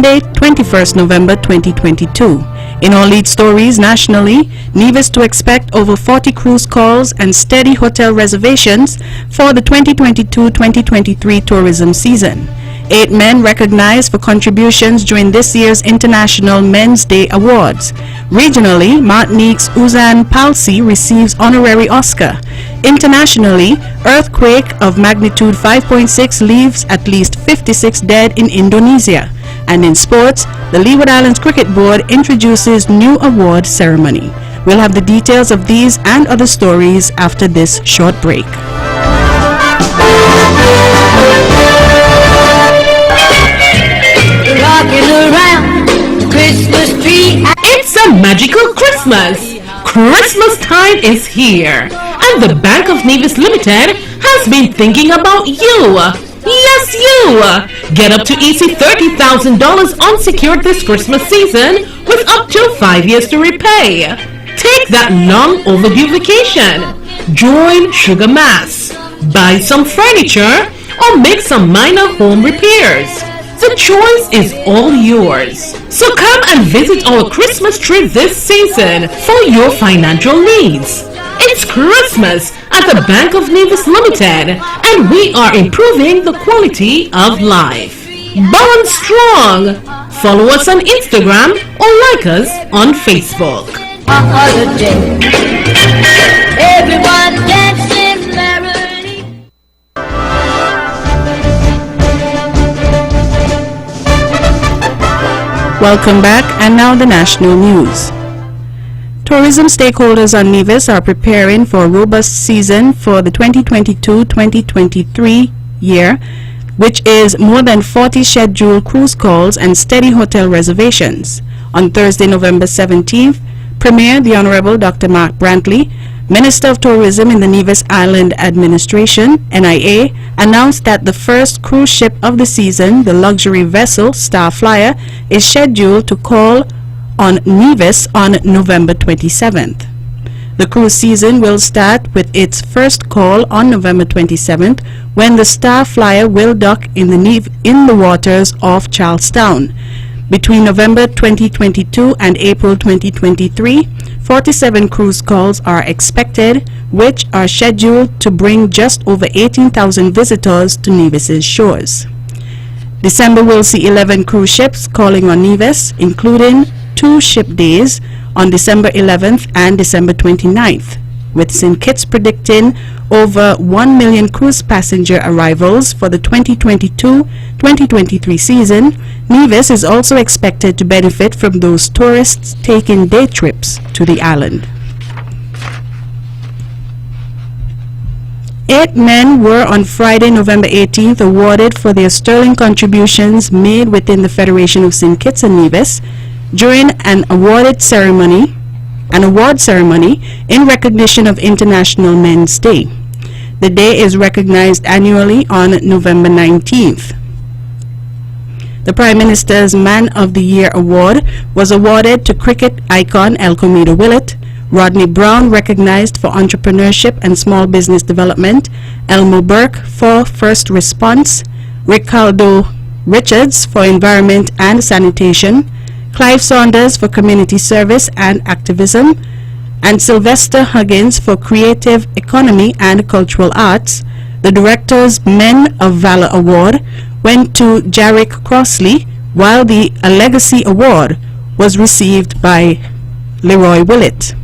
Sunday, 21st November 2022. In our lead stories nationally, Nevis to expect over 40 cruise calls and steady hotel reservations for the 2022-2023 tourism season. 8 men recognized for contributions during this year's International Men's Day Awards. Regionally, Martinique's Ousane Palsi receives honorary Oscar. Internationally, earthquake of magnitude 5.6 leaves at least 56 dead in Indonesia. And in sports, the Leeward Islands Cricket Board introduces new award ceremony. We'll have the details of these and other stories after this short break. Rocking around Christmas tree. It's a magical Christmas! Christmas time is here, and the Bank of Nevis Limited has been thinking about you. Yes, you! Get up to easy $30,000 unsecured this Christmas season with up to 5 years to repay. Take that long overdue vacation. Join Sugar Mass. Buy some furniture or make some minor home repairs. The choice is all yours. So come and visit our Christmas tree this season for your financial needs. It's Christmas at the Bank of Nevis Limited, and we are improving the quality of life. Bond strong! Follow us on Instagram or like us on Facebook. Holiday. Everyone dancing merrily. Welcome back, and now the national news. Tourism stakeholders on Nevis are preparing for a robust season for the 2022-2023 year, which is more than 40 scheduled cruise calls and steady hotel reservations. On Thursday, November 17th, Premier the Honorable Dr. Mark Brantley, Minister of Tourism in the Nevis Island Administration, NIA, announced that the first cruise ship of the season, the luxury vessel Starflyer, is scheduled to call on Nevis on November 27th. The cruise season will start with its first call on November 27th when the Starflyer will dock in the waters off Charlestown. Between November 2022 and April 2023, 47 cruise calls are expected, which are scheduled to bring just over 18,000 visitors to Nevis's shores. December will see 11 cruise ships calling on Nevis, including 2 ship days on December 11th and December 29th, with St. Kitts predicting over 1 million cruise passenger arrivals for the 2022-2023 season. Nevis is also expected to benefit from those tourists taking day trips to the island. 8 men were on Friday, November 18th, awarded for their sterling contributions made within the Federation of St. Kitts and Nevis during an award ceremony in recognition of International Men's Day. The day is recognized annually on November 19th. The Prime Minister's Man of the Year Award was awarded to cricket icon Elcomedo Willett, Rodney Brown recognized for entrepreneurship and small business development, Elmo Burke for first response, Ricardo Richards for environment and sanitation, Clive Saunders for community service and activism, and Sylvester Huggins for creative economy and cultural arts. The director's Men of Valor Award went to Jarek Crossley, while the A Legacy Award was received by Leroy Willett.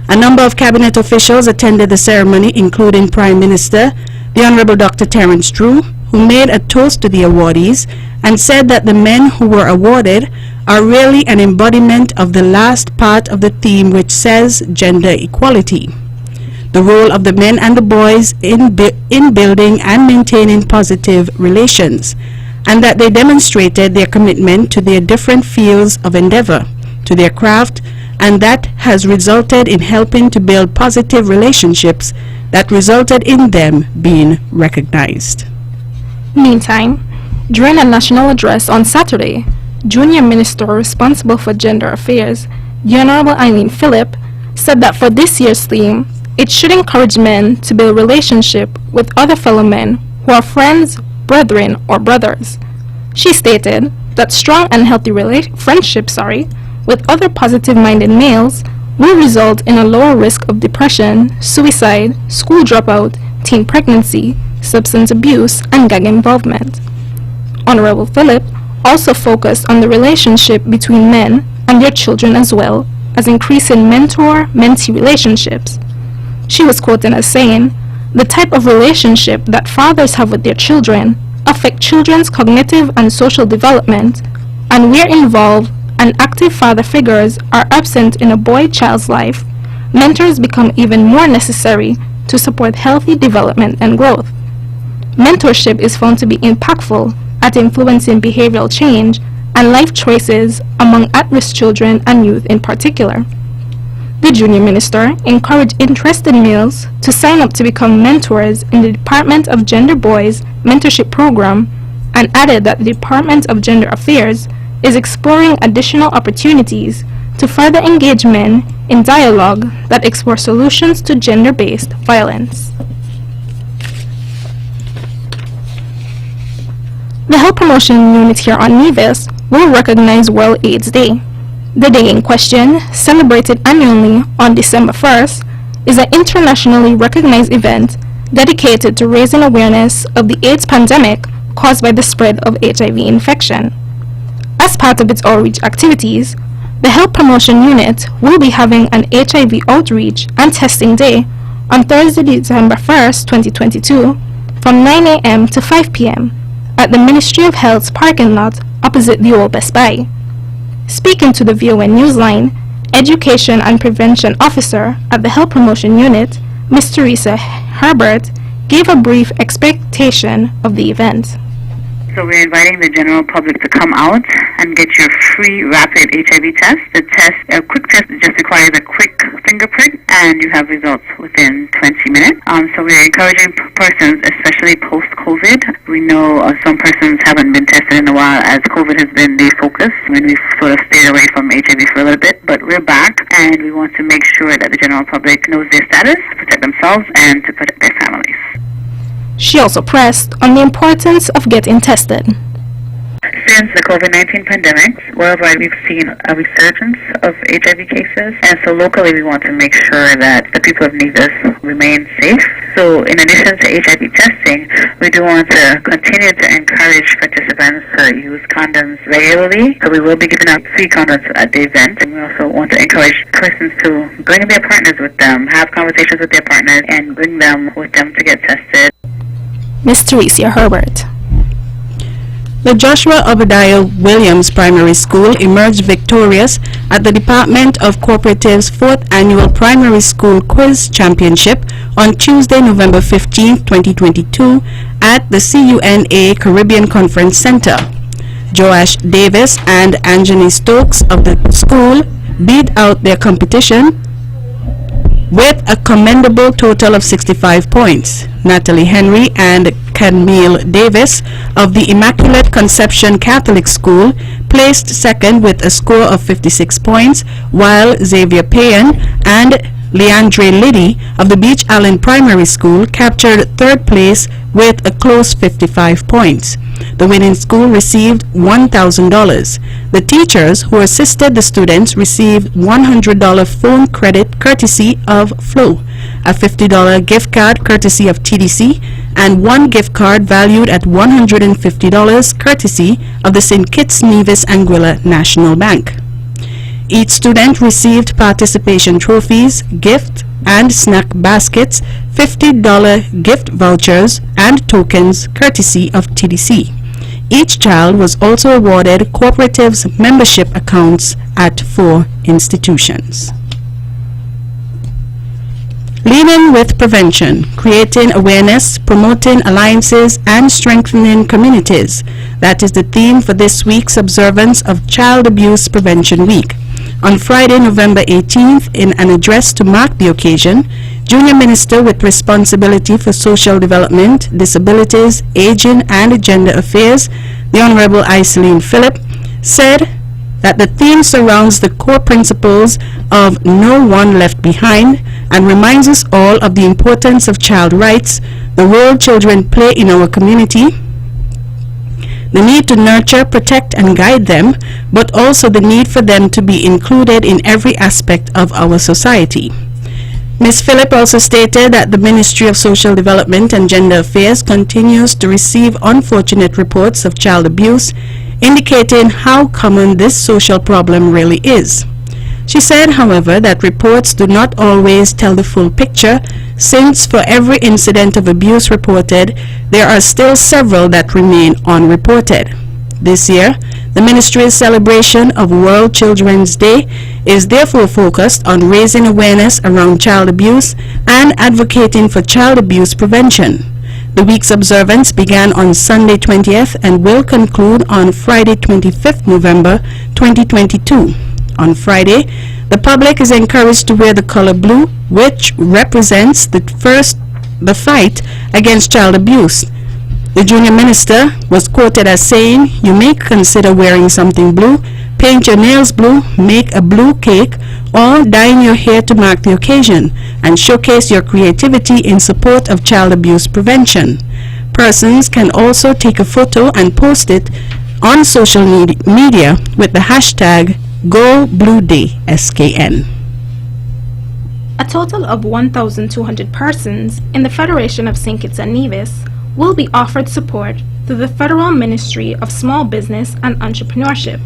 A number of cabinet officials attended the ceremony, including Prime Minister the Honorable Dr. Terence Drew, who made a toast to the awardees and said that the men who were awarded are really an embodiment of the last part of the theme, which says gender equality. The role of the men and the boys in building and maintaining positive relations, and that they demonstrated their commitment to their different fields of endeavor, to their craft, and that has resulted in helping to build positive relationships that resulted in them being recognized. Meantime, during a national address on Saturday, Junior Minister responsible for Gender Affairs, the Honorable Eileen Phillip, said that for this year's theme, it should encourage men to build relationship with other fellow men who are friends, brethren, or brothers. She stated that strong and healthy friendships with other positive-minded males will result in a lower risk of depression, suicide, school dropout, teen pregnancy, substance abuse, and gang involvement. Honorable Phillip also focused on the relationship between men and their children as well as increasing mentor-mentee relationships. She was quoted as saying, "The type of relationship that fathers have with their children affect children's cognitive and social development, and where involved and active father figures are absent in a boy-child's life, mentors become even more necessary to support healthy development and growth. Mentorship is found to be impactful at influencing behavioral change and life choices among at-risk children and youth in particular." The junior minister encouraged interested males to sign up to become mentors in the Department of Gender Boys Mentorship Program and added that the Department of Gender Affairs is exploring additional opportunities to further engage men in dialogue that explore solutions to gender-based violence. The Health Promotion Unit here on Nevis will recognize World AIDS Day. The day in question, celebrated annually on December 1st, is an internationally recognized event dedicated to raising awareness of the AIDS pandemic caused by the spread of HIV infection. As part of its outreach activities, the Health Promotion Unit will be having an HIV outreach and testing day on Thursday, December 1st, 2022, from 9 a.m. to 5 p.m. at the Ministry of Health's parking lot opposite the old Best Buy. Speaking to the VON Newsline, Education and Prevention Officer at the Health Promotion Unit, Ms. Teresa Herbert, gave a brief expectation of the event. So we're inviting the general public to come out and get your free rapid HIV test. The test, a quick test, just requires a quick finger prick, and you have results within 20 minutes. So we're encouraging persons, especially post-COVID. We know some persons haven't been tested in a while as COVID has been the focus. I mean, we've sort of stayed away from HIV for a little bit, but we're back, and we want to make sure that the general public knows their status, to protect themselves, and to protect their families. She also pressed on the importance of getting tested. Since the COVID-19 pandemic, worldwide we've seen a resurgence of HIV cases, and so locally we want to make sure that the people of Nevis remain safe. So in addition to HIV testing, we do want to continue to encourage participants to use condoms regularly. So we will be giving out free condoms at the event, and we also want to encourage persons to bring their partners with them, have conversations with their partners, and bring them with them to get tested. Ms. Teresa Herbert. The Joshua Obadiah Williams Primary School emerged victorious at the Department of Cooperative's 4th Annual Primary School Quiz Championship on Tuesday, November 15, 2022 at the CUNA Caribbean Conference Center. Joash Davis and Anjani Stokes of the school beat out their competition with a commendable total of 65 points. Natalie Henry and Camille Davis of the Immaculate Conception Catholic School placed second with a score of 56 points, while Xavier Payan and Leandre Liddy of the Beach Island Primary School captured third place with a close 55 points. The winning school received $1,000. The teachers who assisted the students received $100 phone credit courtesy of Flow, a $50 gift card courtesy of TDC, and one gift card valued at $150 courtesy of the St. Kitts Nevis Anguilla National Bank. Each student received participation trophies, gift and snack baskets, $50 gift vouchers, and tokens courtesy of TDC. Each child was also awarded cooperatives membership accounts at 4 institutions. Leading with prevention, creating awareness, promoting alliances, and strengthening communities. That is the theme for this week's observance of Child Abuse Prevention Week. On Friday, November 18th, in an address to mark the occasion, Junior Minister with responsibility for social development, disabilities, aging, and gender affairs, the Honorable Iseline Phillip, said that the theme surrounds the core principles of no one left behind and reminds us all of the importance of child rights, the role children play in our community, the need to nurture, protect, and guide them, but also the need for them to be included in every aspect of our society. Ms. Phillip also stated that the Ministry of Social Development and Gender Affairs continues to receive unfortunate reports of child abuse, indicating how common this social problem really is. She said, however, that reports do not always tell the full picture, since for every incident of abuse reported, there are still several that remain unreported. This year, the Ministry's celebration of World Children's Day is therefore focused on raising awareness around child abuse and advocating for child abuse prevention. The week's observance began on Sunday 20th and will conclude on Friday 25th November 2022. On Friday, the public is encouraged to wear the color blue, which represents the fight against child abuse. The junior minister was quoted as saying, "You may consider wearing something blue, paint your nails blue, make a blue cake, or dyeing your hair to mark the occasion, and showcase your creativity in support of child abuse prevention." Persons can also take a photo and post it on social media with the hashtag #GoBlueDay, SKN. A total of 1,200 persons in the Federation of St. Kitts and Nevis will be offered support through the Federal Ministry of Small Business and Entrepreneurship.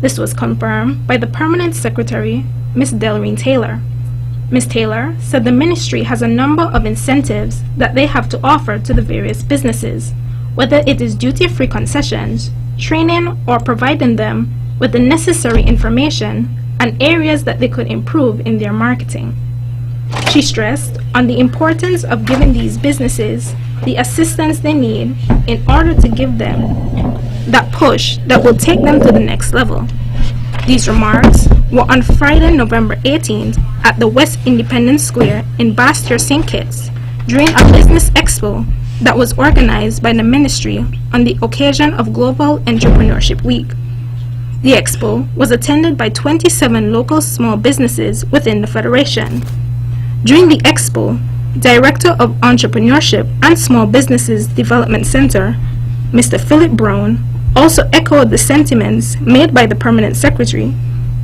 This was confirmed by the Permanent Secretary, Ms. Delreen Taylor. Ms. Taylor said the ministry has a number of incentives that they have to offer to the various businesses, whether it is duty-free concessions, training, or providing them with the necessary information and areas that they could improve in their marketing. She stressed on the importance of giving these businesses the assistance they need in order to give them that push that will take them to the next level. These remarks were on Friday, November 18th at the West Independence Square in Bastia, St. Kitts, during a business expo that was organized by the ministry on the occasion of Global Entrepreneurship Week. The expo was attended by 27 local small businesses within the Federation. During the expo, Director of Entrepreneurship and Small Businesses Development Center, Mr. Philip Brown, also echoed the sentiments made by the Permanent Secretary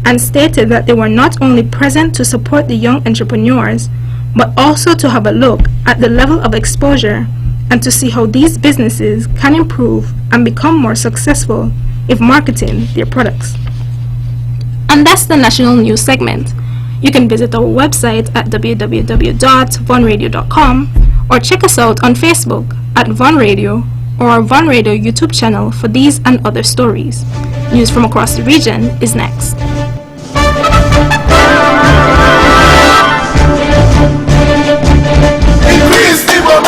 and stated that they were not only present to support the young entrepreneurs, but also to have a look at the level of exposure and to see how these businesses can improve and become more successful if marketing their products. And that's the national news segment. You can visit our website at www.vonradio.com or check us out on Facebook at Von Radio or our Von Radio YouTube channel for these and other stories. News from across the region is next.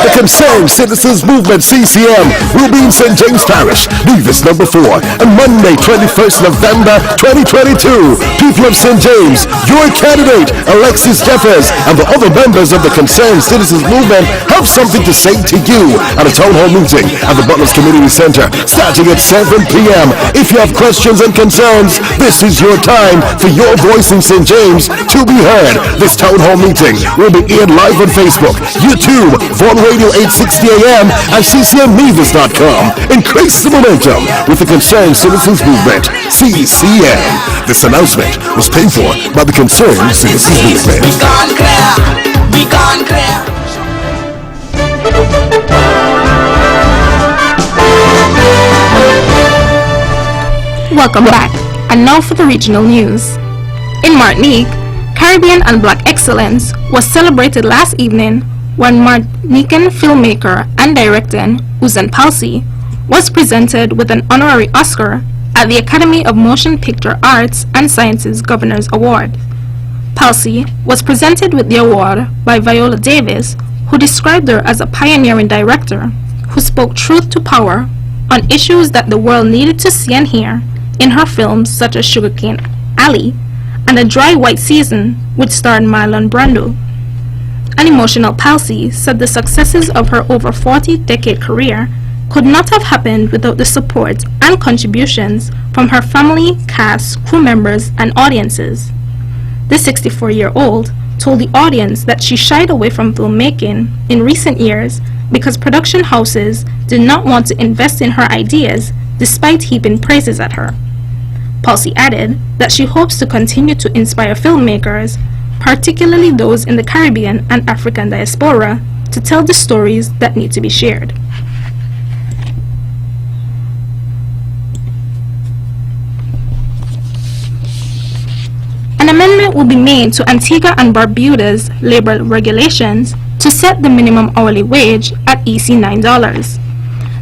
The Concerned Citizens Movement CCM will be in St. James Parish, Nevis number 4, on Monday 21st November 2022. People of St. James, your candidate Alexis Jeffers and the other members of the Concerned Citizens Movement have something to say to you at a town hall meeting at the Butlers Community Center starting at 7 p.m. If you have questions and concerns, this is your time for your voice in St. James to be heard. This town hall meeting will be aired live on Facebook, YouTube, Von Radio 860 AM and ccmnevis.com. Increase the momentum with the Concerned Citizens Movement, CCM. This announcement was paid for by the Concerned Citizens Movement. Be gone clear. Welcome back, and now for the regional news. In Martinique, Caribbean and Black Excellence was celebrated last evening when Martinican filmmaker and director Uzan Palsy was presented with an honorary Oscar at the Academy of Motion Picture Arts and Sciences Governor's Award. Palsy was presented with the award by Viola Davis, who described her as a pioneering director who spoke truth to power on issues that the world needed to see and hear in her films such as Sugarcane Alley and A Dry White Season, which starred Marlon Brando. An emotional Palsy said the successes of her over 40-decade career could not have happened without the support and contributions from her family, cast, crew members, and audiences. The 64-year-old told the audience that she shied away from filmmaking in recent years because production houses did not want to invest in her ideas despite heaping praises at her. Palsy added that she hopes to continue to inspire filmmakers, particularly those in the Caribbean and African diaspora, to tell the stories that need to be shared. An amendment will be made to Antigua and Barbuda's labor regulations to set the minimum hourly wage at EC $9.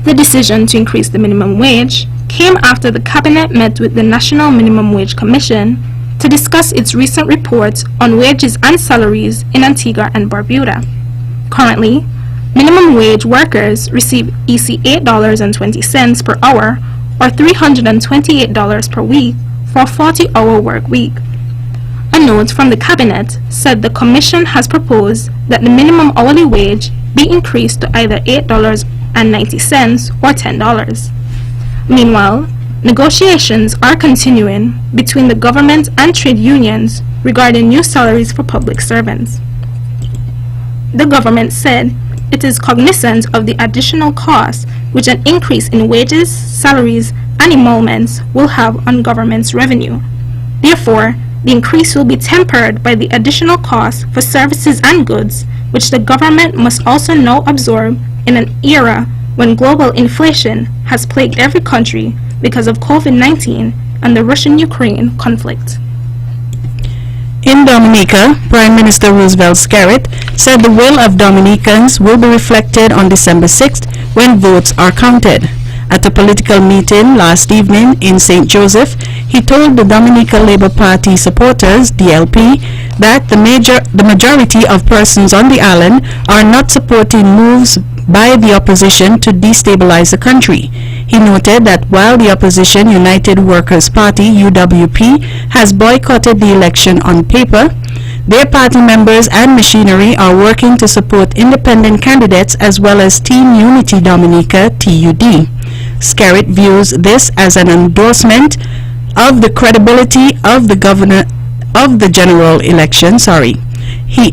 The decision to increase the minimum wage came after the Cabinet met with the National Minimum Wage Commission to discuss its recent report on wages and salaries in Antigua and Barbuda. Currently, minimum wage workers receive EC $8.20 per hour or $328 per week for a 40-hour work week. A note from the Cabinet said the Commission has proposed that the minimum hourly wage be increased to either $8.90 or $10. Meanwhile, negotiations are continuing between the government and trade unions regarding new salaries for public servants. The government said it is cognizant of the additional costs which an increase in wages, salaries, and emoluments will have on government's revenue. Therefore, the increase will be tempered by the additional costs for services and goods, which the government must also now absorb in an era when global inflation has plagued every country because of COVID-19 and the Russian-Ukraine conflict. In Dominica, Prime Minister Roosevelt Skerrit said the will of Dominicans will be reflected on December 6th when votes are counted. At a political meeting last evening in St. Joseph, he told the Dominica Labour Party supporters, DLP, that the majority of persons on the island are not supporting moves by the opposition to destabilize the country. He noted that while the opposition United Workers' Party, UWP, has boycotted the election on paper, their party members and machinery are working to support independent candidates as well as Team Unity Dominica, TUD. Skerrit views this as an endorsement of the credibility of the general election. He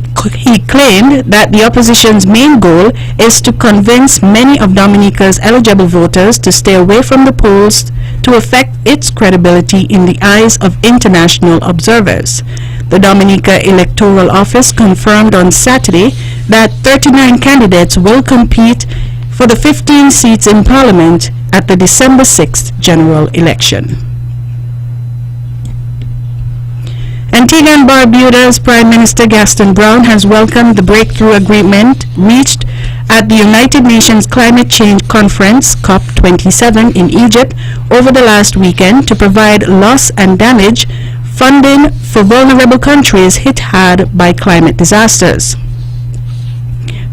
claimed that the opposition's main goal is to convince many of Dominica's eligible voters to stay away from the polls to affect its credibility in the eyes of international observers. The Dominica Electoral Office confirmed on Saturday that 39 candidates will compete for the 15 seats in Parliament at the December 6th general election. Antigua and Barbuda's Prime Minister Gaston Brown has welcomed the breakthrough agreement reached at the United Nations Climate Change Conference, COP27, in Egypt over the last weekend to provide loss and damage funding for vulnerable countries hit hard by climate disasters.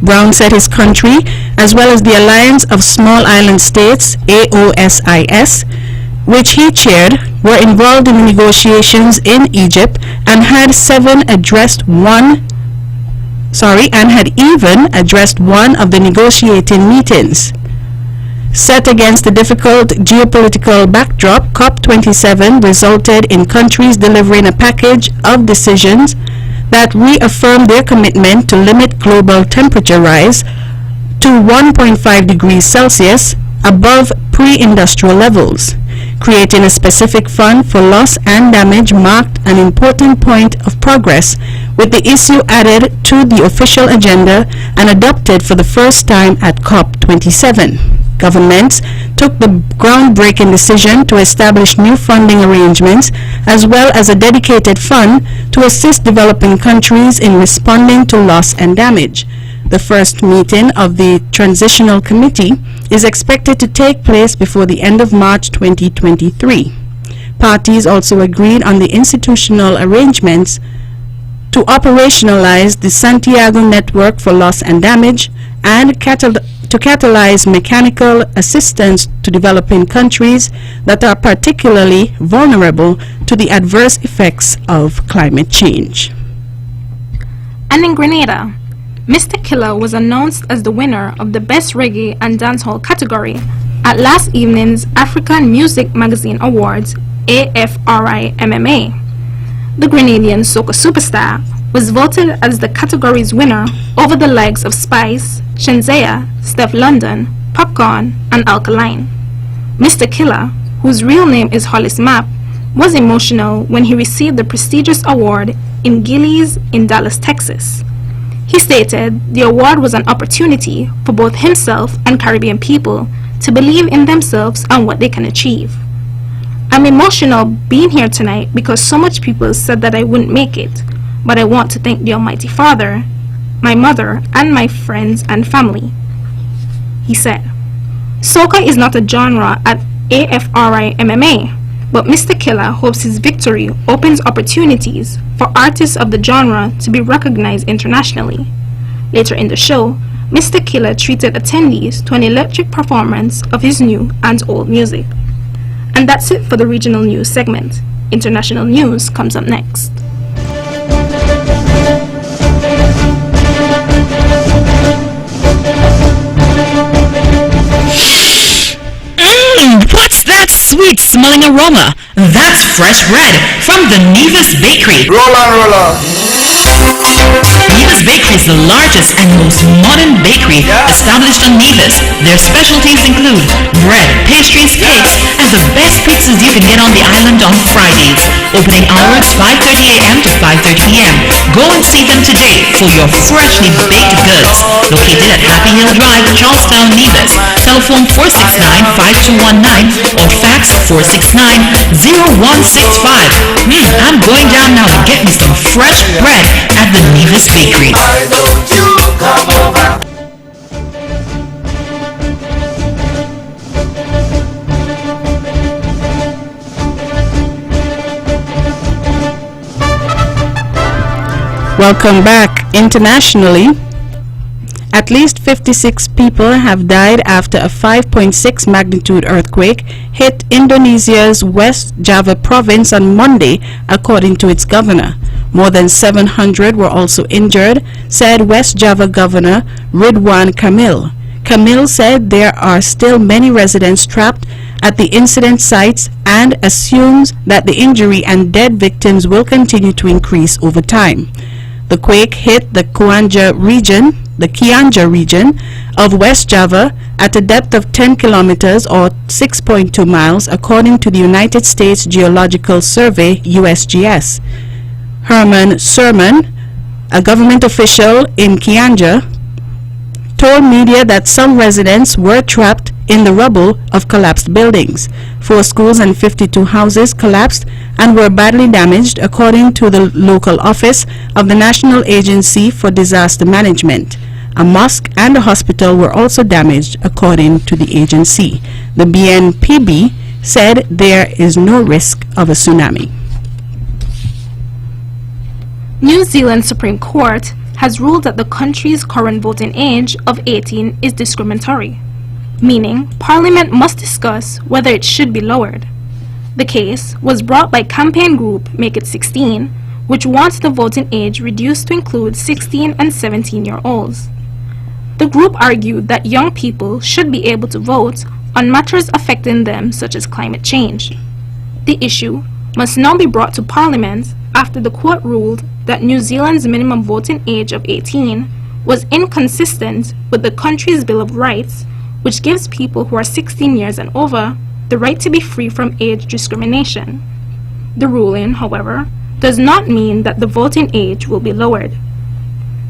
Brown said his country, as well as the Alliance of Small Island States, AOSIS, which he chaired, were involved in negotiations in Egypt and had even addressed one of the negotiating meetings. Set against the difficult geopolitical backdrop, COP27 resulted in countries delivering a package of decisions that reaffirmed their commitment to limit global temperature rise to 1.5 degrees Celsius above pre-industrial levels. Creating a specific fund for loss and damage marked an important point of progress, with the issue added to the official agenda and adopted for the first time at COP27. Governments took the groundbreaking decision to establish new funding arrangements as well as a dedicated fund to assist developing countries in responding to loss and damage. The first meeting of the Transitional Committee is expected to take place before the end of March 2023. Parties also agreed on the institutional arrangements to operationalize the Santiago Network for Loss and Damage and to catalyze mechanical assistance to developing countries that are particularly vulnerable to the adverse effects of climate change. And in Grenada, Mr. Killer was announced as the winner of the Best Reggae and Dancehall category at last evening's African Music Magazine Awards, AFRI-MMA. The Grenadian soca superstar was voted as the category's winner over the likes of Spice, Shenzea, Steph London, Popcorn, and Alkaline. Mr. Killer, whose real name is Hollis Mapp, was emotional when he received the prestigious award in Gillies in Dallas, Texas. He stated the award was an opportunity for both himself and Caribbean people to believe in themselves and what they can achieve. I'm emotional being here tonight because so much people said that I wouldn't make it, but I want to thank the Almighty Father, my mother, and my friends and family. He said, "Soca is not a genre at AFRI MMA, but Mr. Killer hopes his victory opens opportunities for artists of the genre to be recognized internationally." Later in the show, Mr. Killer treated attendees to an electric performance of his new and old music. And that's it for the regional news segment. International news comes up next. What's that sweet smelling aroma? That's fresh bread from the Nevis Bakery. Roll on, roll on. Nevis Bakery is the largest and most modern bakery established on Nevis. Their specialties include bread, pastries, cakes, and the best pizzas you can get on the island on Fridays. Opening hours 5:30 a.m. to 5:30 p.m. Go and see them today for your freshly baked goods. Located at Happy Hill Drive, Charlestown, Nevis. Telephone 469-5219 or fax 469-0165. I'm going down now to get me some fresh bread at the Nevis Bakery. Why don't you come over? Welcome back. Internationally, at least 56 people have died after a 5.6 magnitude earthquake hit Indonesia's West Java province on Monday, according to its governor. More than 700 were also injured, said West Java Governor Ridwan Kamil. Kamil said there are still many residents trapped at the incident sites and assumes that the injury and dead victims will continue to increase over time. The quake hit the Kianja region of West Java at a depth of 10 kilometers or 6.2 miles, according to the United States Geological Survey, USGS. Herman Surman, a government official in Kianja, told media that some residents were trapped in the rubble of collapsed buildings. 4 schools and 52 houses collapsed and were badly damaged, according to the local office of the National Agency for Disaster Management. A mosque and a hospital were also damaged, according to the agency. The BNPB said there is no risk of a tsunami. New Zealand Supreme Court has ruled that the country's current voting age of 18 is discriminatory, meaning Parliament must discuss whether it should be lowered. The case was brought by campaign group Make It 16, which wants the voting age reduced to include 16 and 17-year-olds. The group argued that young people should be able to vote on matters affecting them, such as climate change. The issue must now be brought to Parliament after the court ruled that New Zealand's minimum voting age of 18 was inconsistent with the country's Bill of Rights, which gives people who are 16 years and over the right to be free from age discrimination. The ruling, however, does not mean that the voting age will be lowered.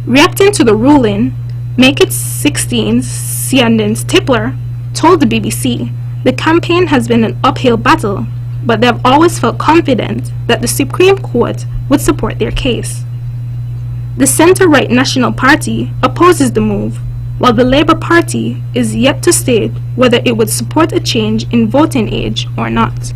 Reacting to the ruling, Make It 16's Siandins Tippler told the BBC the campaign has been an uphill battle, but they have always felt confident that the Supreme Court would support their case. The centre-right National Party opposes the move, while the Labour Party is yet to state whether it would support a change in voting age or not.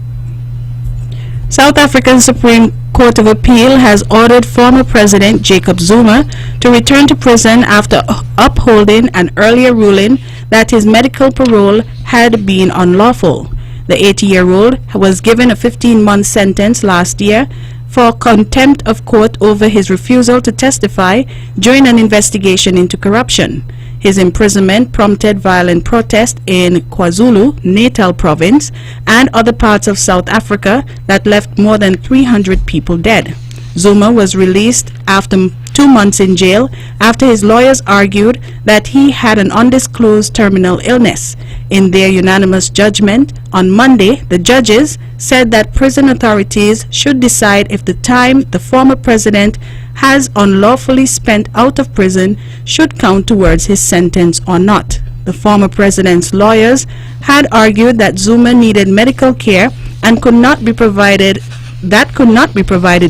South African Supreme Court of Appeal has ordered former President Jacob Zuma to return to prison after upholding an earlier ruling that his medical parole had been unlawful. The 80-year-old was given a 15-month sentence last year for contempt of court over his refusal to testify during an investigation into corruption. His imprisonment prompted violent protest in KwaZulu-Natal province and other parts of South Africa that left more than 300 people dead. Zuma was released after 2 months in jail after his lawyers argued that he had an undisclosed terminal illness. In their unanimous judgment on Monday, the judges said that prison authorities should decide if the time the former president has unlawfully spent out of prison should count towards his sentence or not. The former president's lawyers had argued that Zuma needed medical care and could not be provided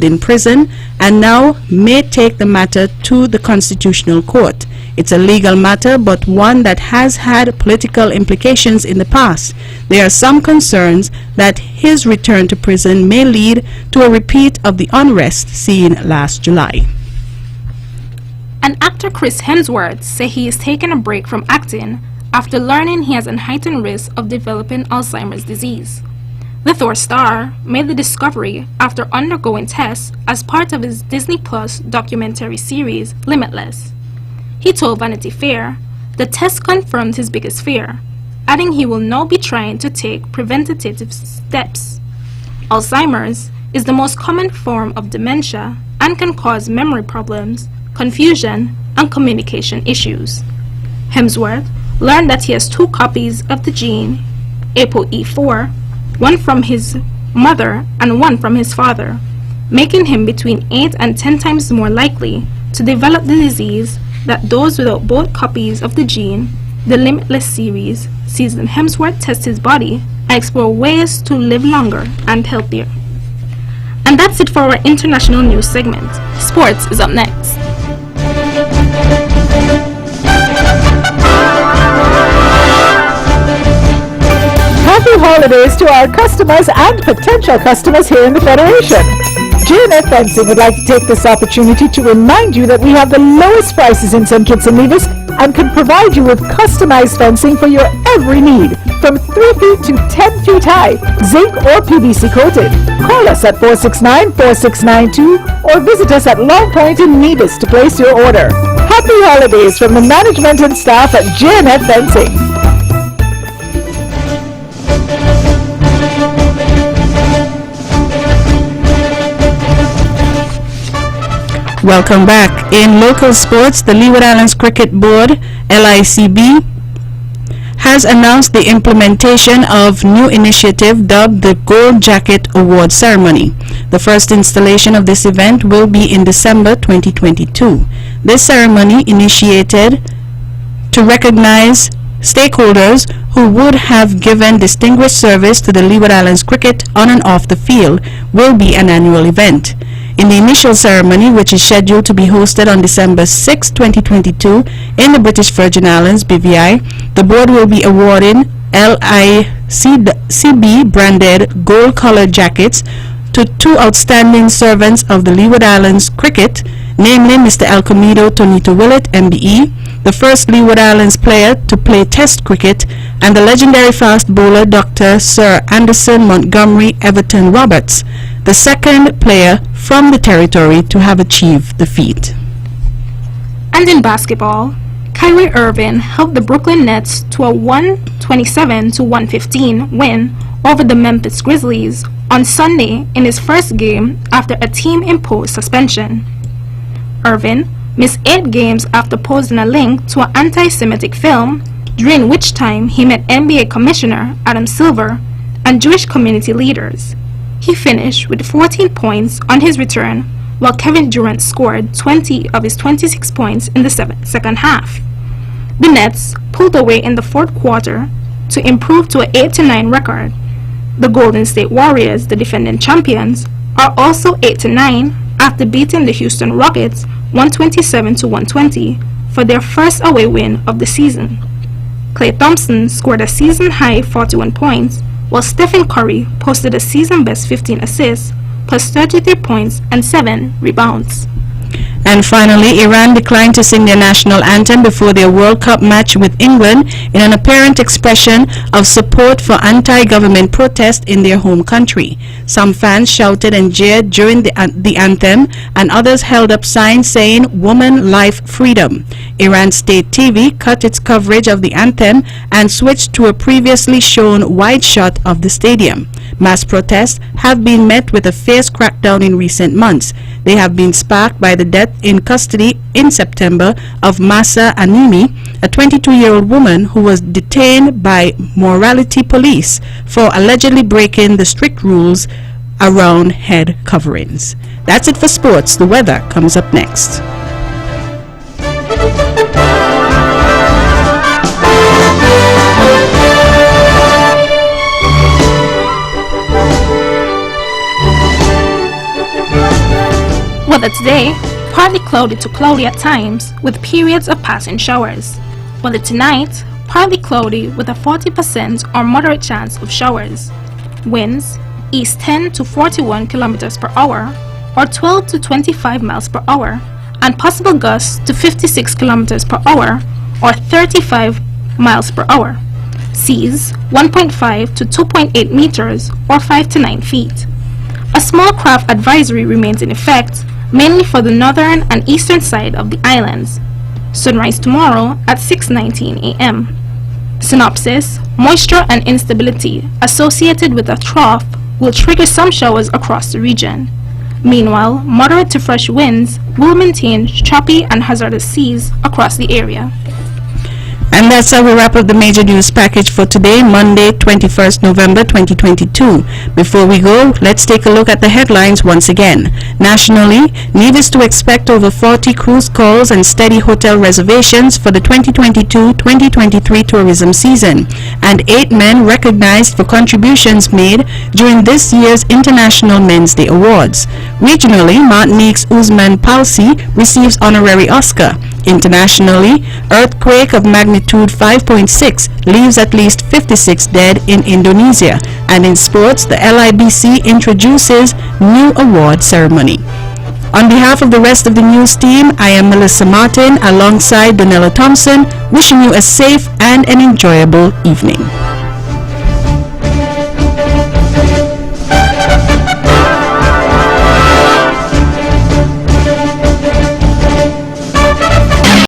in prison, and now may take the matter to the Constitutional Court. It's a legal matter, but one that has had political implications in the past. There are some concerns that his return to prison may lead to a repeat of the unrest seen last July. And actor Chris Hemsworth said he is taking a break from acting after learning he has a heightened risk of developing Alzheimer's disease. The Thor star made the discovery after undergoing tests as part of his Disney Plus documentary series Limitless. He told Vanity Fair the test confirmed his biggest fear, adding he will now be trying to take preventative steps. Alzheimer's is the most common form of dementia and can cause memory problems, confusion, and communication issues. Hemsworth learned that he has 2 copies of the gene ApoE4, one from his mother and one from his father, making him between 8 and 10 times more likely to develop the disease than those without both copies of the gene. The Limitless series sees Hemsworth test his body and explore ways to live longer and healthier. And that's it for our international news segment. Sports is up next. Happy holidays to our customers and potential customers here in the Federation. JNF Fencing would like to take this opportunity to remind you that we have the lowest prices in St. Kitts and Nevis and can provide you with customized fencing for your every need, from 3 feet to 10 feet high, zinc or PVC coated. Call us at 469-4692 or visit us at Long Point in Nevis to place your order. Happy holidays from the management and staff at JNF Fencing. Welcome back. In local sports, the Leeward Islands Cricket Board, LICB, has announced the implementation of new initiative dubbed the Gold Jacket Award Ceremony. The first installation of this event will be in December 2022. This ceremony, initiated to recognize stakeholders who would have given distinguished service to the Leeward Islands cricket on and off the field, will be an annual event. In the initial ceremony, which is scheduled to be hosted on December 6, 2022 in the British Virgin Islands, BVI, the board will be awarding LICB branded gold-colored jackets to 2 outstanding servants of the Leeward Islands cricket, namely Mr. Alcomido Tonito Willett, MBE, the first Leeward Islands player to play Test cricket, and the legendary fast bowler Dr. Sir Anderson Montgomery Everton Roberts, the second player from the territory to have achieved the feat. And in basketball, Kyrie Irving helped the Brooklyn Nets to a 127-115 win over the Memphis Grizzlies on Sunday in his first game after a team-imposed suspension. Irving missed 8 games after posting a link to an anti-Semitic film, during which time he met NBA Commissioner Adam Silver and Jewish community leaders. He finished with 14 points on his return, while Kevin Durant scored 20 of his 26 points in the second half. The Nets pulled away in the fourth quarter to improve to an 8-9 record. The Golden State Warriors, the defending champions, are also 8-9 after beating the Houston Rockets 127-120 for their first away win of the season. Klay Thompson scored a season-high 41 points, while Stephen Curry posted a season-best 15 assists, plus 33 points and 7 rebounds. And finally, Iran declined to sing their national anthem before their World Cup match with England in an apparent expression of support for anti-government protest in their home country. Some fans shouted and jeered during the anthem, and others held up signs saying "Woman, Life, Freedom." Iran State TV cut its coverage of the anthem and switched to a previously shown wide shot of the stadium. Mass protests have been met with a fierce crackdown in recent months. They have been sparked by the death in custody in September of Masa Animi, a 22-year-old woman who was detained by morality police for allegedly breaking the strict rules around head coverings. That's it for sports. The weather comes up next. Weather today, partly cloudy to cloudy at times, with periods of passing showers. Weather tonight, partly cloudy with a 40% or moderate chance of showers. Winds, east 10 to 41 kilometers per hour, or 12 to 25 miles per hour, and possible gusts to 56 kilometers per hour, or 35 miles per hour. Seas, 1.5 to 2.8 meters, or 5 to 9 feet. A small craft advisory remains in effect, mainly for the northern and eastern side of the islands. Sunrise tomorrow at 6:19 a.m. Synopsis: moisture and instability associated with a trough will trigger some showers across the region. Meanwhile, moderate to fresh winds will maintain choppy and hazardous seas across the area. And that's how we wrap up the major news package for today, Monday, 21st November 2022. Before we go, let's take a look at the headlines once again. Nationally, needless to expect over 40 cruise calls and steady hotel reservations for the 2022-2023 tourism season, and 8 men recognized for contributions made during this year's International Men's Day Awards. Regionally, Martinique's Ousmane Palsi receives honorary Oscar. Internationally, earthquake of magnitude 5.6 leaves at least 56 dead in Indonesia. And in sports, the LIBC introduces new award ceremony. On behalf of the rest of the news team, I am Melissa Martin alongside Donella Thompson, wishing you a safe and an enjoyable evening.